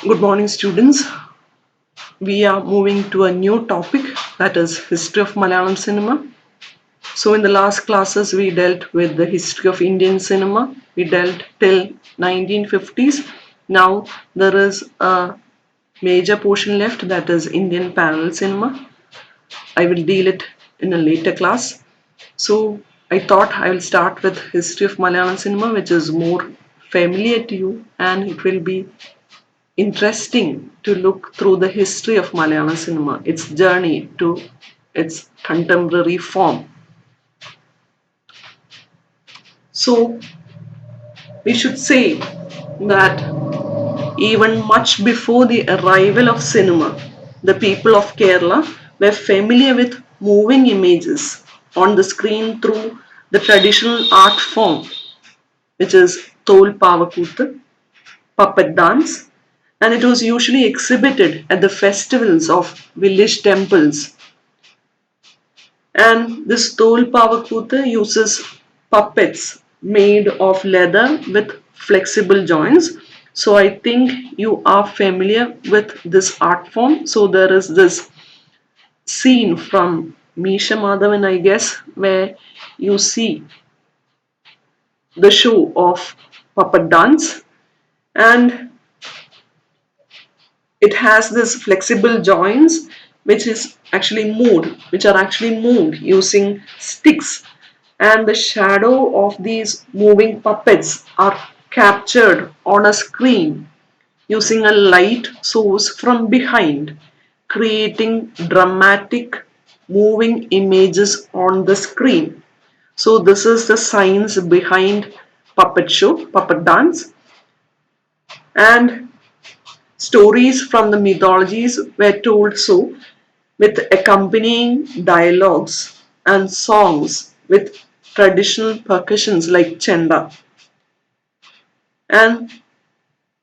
Good morning, students. We are moving to a new topic, that is history of Malayalam cinema. So in the last classes we dealt with the history of Indian cinema. We dealt till 1950s. Now there is a major portion left, that is Indian parallel cinema. I will deal it in a later class. So I thought I will start with history of Malayalam cinema, which is more familiar to you, and it will be interesting to look through the history of Malayalam cinema, its journey to its contemporary form. So, we should say that even much before the arrival of cinema, the people of Kerala were familiar with moving images on the screen through the traditional art form, which is Tol Pavakuttu, puppet dance, and it was usually exhibited at the festivals of village temples. And this Tol Pavakutha uses puppets made of leather with flexible joints. So I think you are familiar with this art form. So there is this scene from Misha Madhavan, I guess, where you see the show of puppet dance, and it has this flexible joints which are actually moved using sticks, and the shadow of these moving puppets are captured on a screen using a light source from behind, creating dramatic moving images on the screen. So this is the science behind puppet dance. And stories from the mythologies were told so, with accompanying dialogues and songs with traditional percussions like chenda. And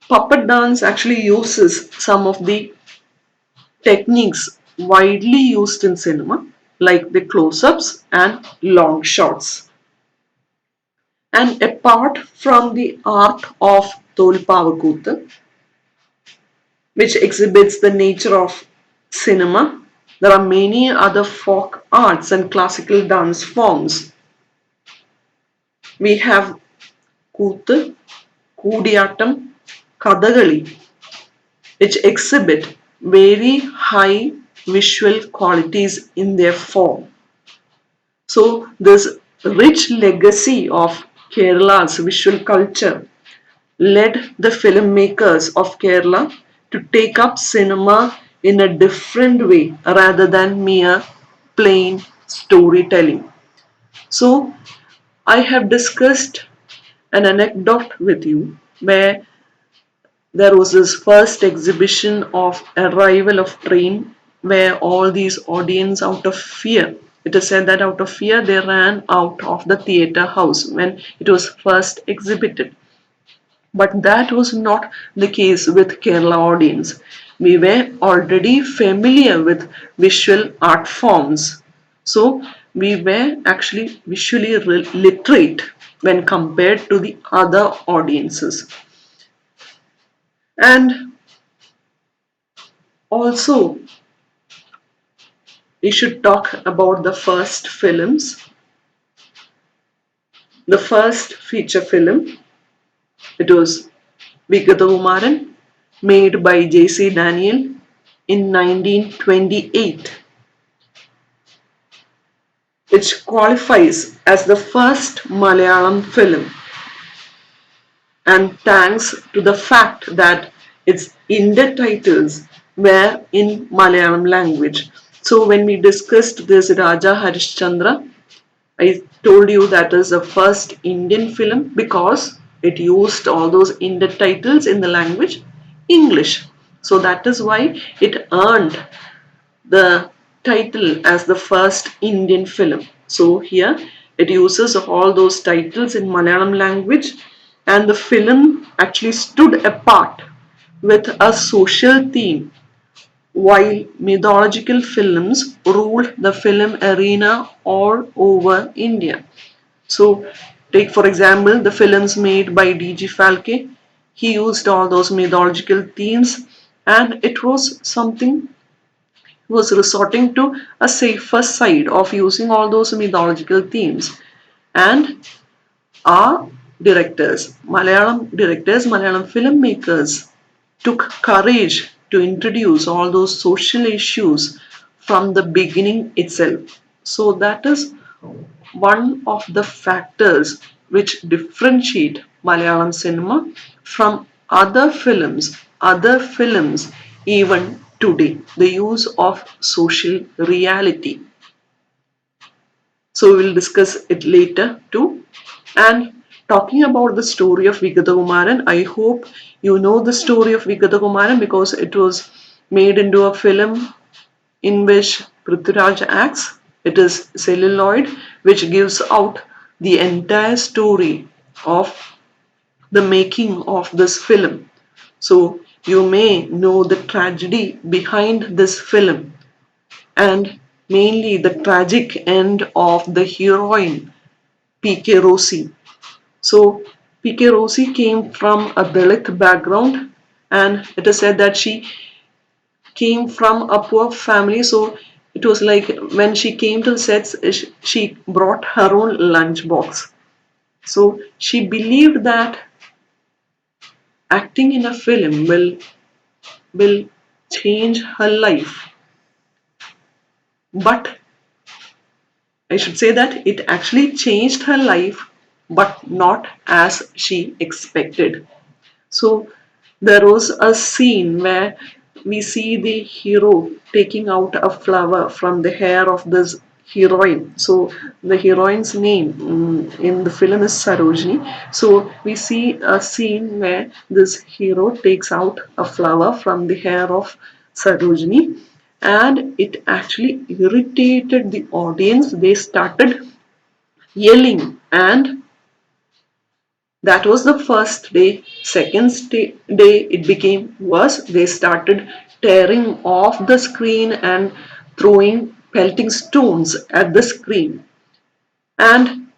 puppet dance actually uses some of the techniques widely used in cinema, like the close ups and long shots. And apart from the art of Tolpavakuttu, which exhibits the nature of cinema, there are many other folk arts and classical dance forms. We have Kuthu, Kudiyattam, Kathakali, which exhibit very high visual qualities in their form. So, this rich legacy of Kerala's visual culture led the filmmakers of Kerala to take up cinema in a different way rather than mere plain storytelling. So, I have discussed an anecdote with you where there was this first exhibition of arrival of train where all these audience, out of fear, it is said that out of fear they ran out of the theater house when it was first exhibited. But that was not the case with Kerala audience. We were already familiar with visual art forms. So we were actually visually literate when compared to the other audiences. And also, we should talk about the first films. The first feature film, it was Vigadavumaran, made by J.C. Daniel in 1928, which qualifies as the first Malayalam film, and thanks to the fact that its Indian titles were in Malayalam language. So when we discussed this Raja Harishchandra, I told you that is the first Indian film because it used all those Indian titles in the language English. So that is why it earned the title as the first Indian film. So here it uses all those titles in Malayalam language, and the film actually stood apart with a social theme while mythological films ruled the film arena all over India. So, take for example the films made by D.G. Falke. He used all those mythological themes and it was something was resorting to a safer side of using all those mythological themes. And our directors, Malayalam filmmakers took courage to introduce all those social issues from the beginning itself. So that is one of the factors which differentiate Malayalam cinema from other films even today. The use of social reality. So we will discuss it later too. And talking about the story of Vigatakumaran, I hope you know the story of Vigatakumaran because it was made into a film in which Prithviraj acts. It is celluloid, which gives out the entire story of the making of this film. So you may know the tragedy behind this film and mainly the tragic end of the heroine P.K. Rossi. So P.K. Rossi came from a Dalit background, and it is said that she came from a poor family. So it was like when she came to the sets, she brought her own lunchbox. So she believed that acting in a film will change her life, but I should say that it actually changed her life, but not as she expected. So there was a scene where we see the hero taking out a flower from the hair of this heroine. So the heroine's name in the film is Sarojini. So we see a scene where this hero takes out a flower from the hair of Sarojini, and it actually irritated the audience. They started yelling, and that was the first day. Day it became worse. They started tearing off the screen and pelting stones at the screen. And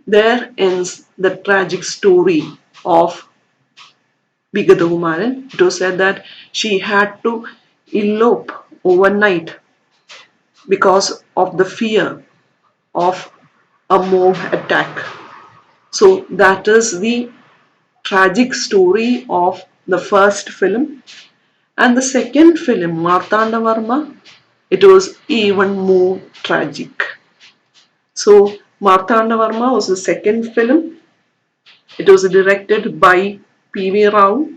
there ends the tragic story of Bigadakumaran. It was said that she had to elope overnight because of the fear of a mob attack. So that is the tragic story of the first film. And the second film, Martandavarma, it was even more tragic. So Martandavarma was the second film. It was directed by P.V. Rao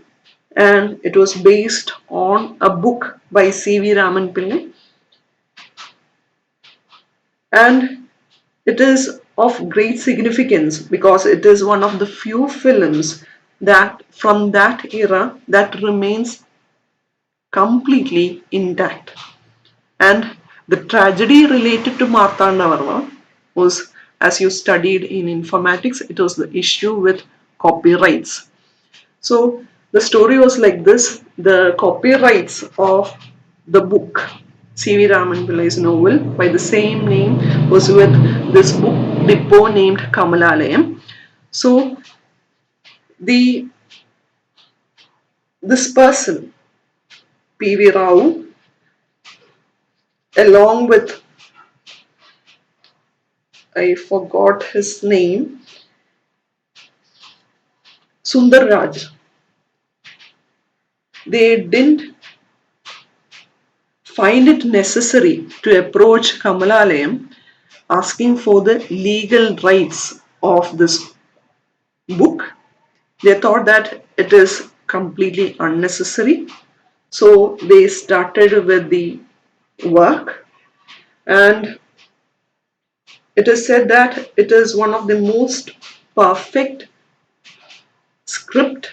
and it was based on a book by C.V. Raman Pillai. And it is of great significance because it is one of the few films that from that era that remains completely intact. And the tragedy related to Martandavarma was, as you studied in informatics, it was the issue with copyrights. So the story was like this: the copyrights of the book C.V. Raman Pillai's novel by the same name was with this book depot named Kamalalayam. So the this person P.V. Rao, along with I forgot his name, Sundar Raj, they didn't find it necessary to approach Kamalalayam asking for the legal rights of this book. They thought that it is completely unnecessary. So they started with the work, and it is said that it is one of the most perfect script.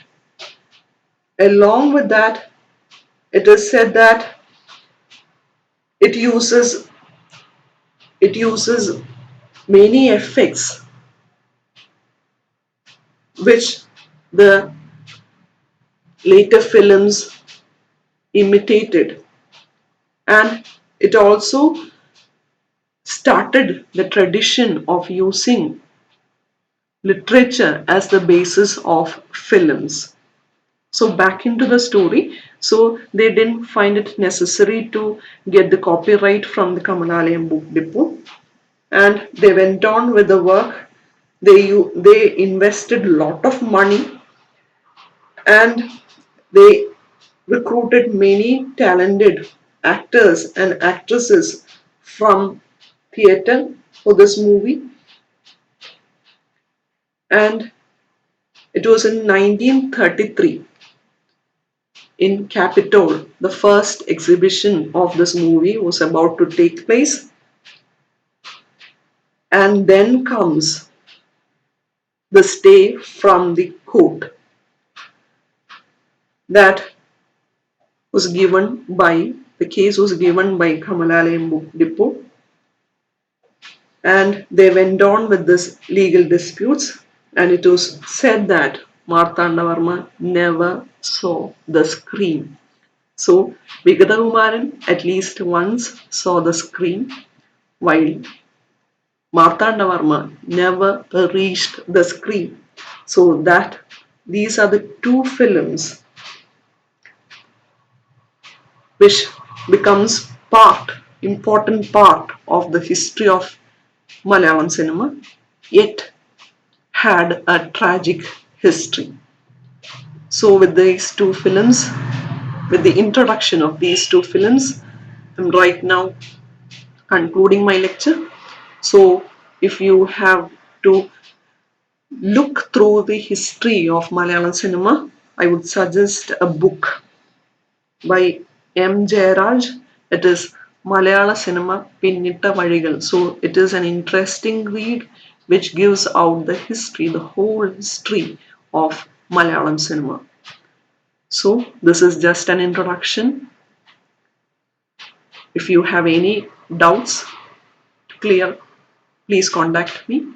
Along with that, it is said that it uses it uses many effects which the later films imitated, and it also started the tradition of using literature as the basis of films. So back into the story. So they didn't find it necessary to get the copyright from the Kamalalayam Book Depot, and they went on with the work. They invested a lot of money, and they recruited many talented actors and actresses from theatre for this movie. And it was in 1933 in Capitol. The first exhibition of this movie was about to take place, and then comes the stay from the court that was given by the case was given by Kamalalayam Book Depot, and they went on with this legal disputes, and it was said that Marthandavarma never saw the screen. So Vigadakumaran at least once saw the screen, while Marthandavarma never reached the screen. So that these are the two films which becomes important part of the history of Malayalam cinema, yet had a tragic history. So with these two films, with the introduction of these two films, I'm right now concluding my lecture. So if you have to look through the history of Malayalam cinema, I would suggest a book by M. Jayaraj. It is Malayala Cinema Pinnitta Vazhigal. So it is an interesting read which gives out the history, the whole history of Malayalam cinema. So this is just an introduction. If you have any doubts to clear, please contact me.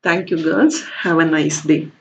Thank you, girls. Have a nice day.